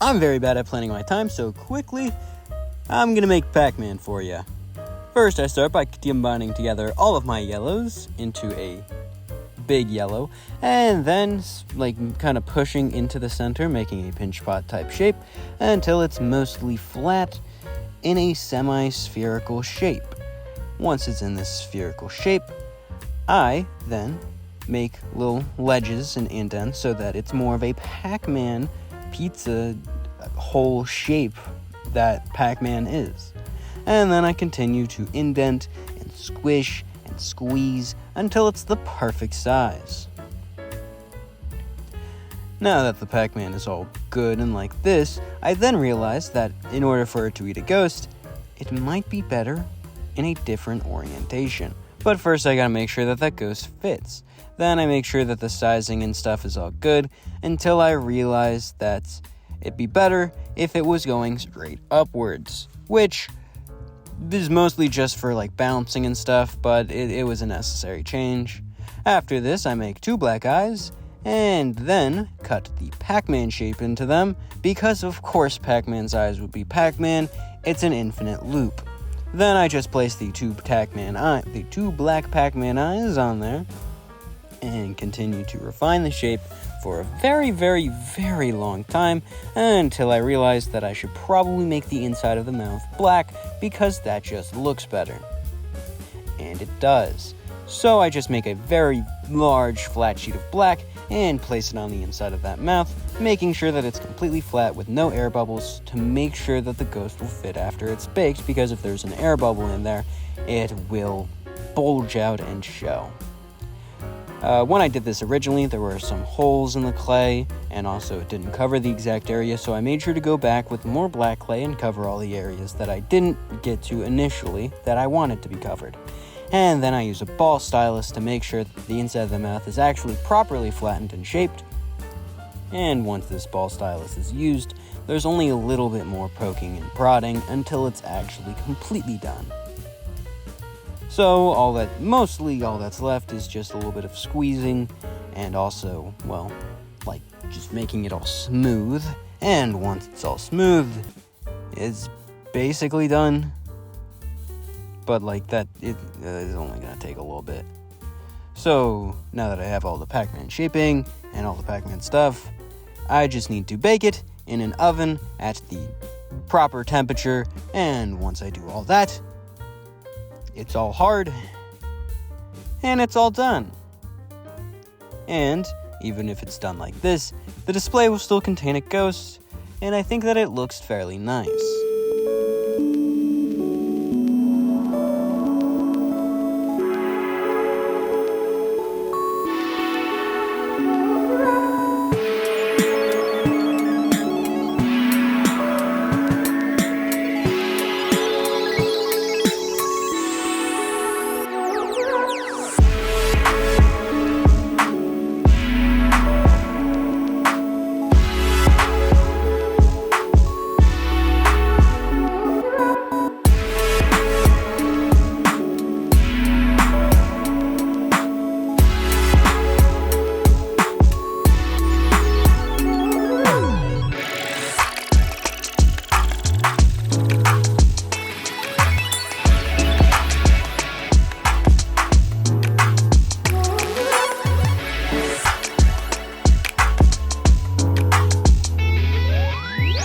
I'm very bad at planning my time, so quickly, I'm gonna make Pac-Man for you. First, I start by combining together all of my yellows into a big yellow, and then kind of pushing into the center, making a pinch pot type shape until it's mostly flat in a semi-spherical shape. Once it's in this spherical shape, I then make little ledges and indents so that it's more of a Pac-Man pizza hole shape that Pac-Man is. And then I continue to indent and squish and squeeze until it's the perfect size. Now that the Pac-Man is all good and like this, I then realized that in order for it to eat a ghost, it might be better in a different orientation. But first I gotta make sure that that ghost fits. Then I make sure that the sizing and stuff is all good until I realized that it'd be better if it was going straight upwards, which is mostly just for balancing and stuff, but it was a necessary change. After this, I make 2 black eyes, and then cut the Pac-Man shape into them, because of course Pac-Man's eyes would be Pac-Man. It's an infinite loop. Then I just place the 2 black Pac-Man eyes on there, and continue to refine the shape for a very, very, very long time until I realized that I should probably make the inside of the mouth black because that just looks better. And it does. So I just make a very large flat sheet of black and place it on the inside of that mouth, making sure that it's completely flat with no air bubbles to make sure that the ghost will fit after it's baked, because if there's an air bubble in there, it will bulge out and show. When I did this originally, there were some holes in the clay, and also it didn't cover the exact area, so I made sure to go back with more black clay and cover all the areas that I didn't get to initially that I wanted to be covered. And then I use a ball stylus to make sure that the inside of the mouth is actually properly flattened and shaped. And once this ball stylus is used, there's only a little bit more poking and prodding until it's actually completely done. So mostly all that's left is just a little bit of squeezing and also, just making it all smooth. And once it's all smooth, it's basically done. But that, it is only going to take a little bit. So now that I have all the Pac-Man shaping and all the Pac-Man stuff, I just need to bake it in an oven at the proper temperature. And once I do all that, it's all hard, and it's all done. And even if it's done like this, the display will still contain a ghost, and I think that it looks fairly nice.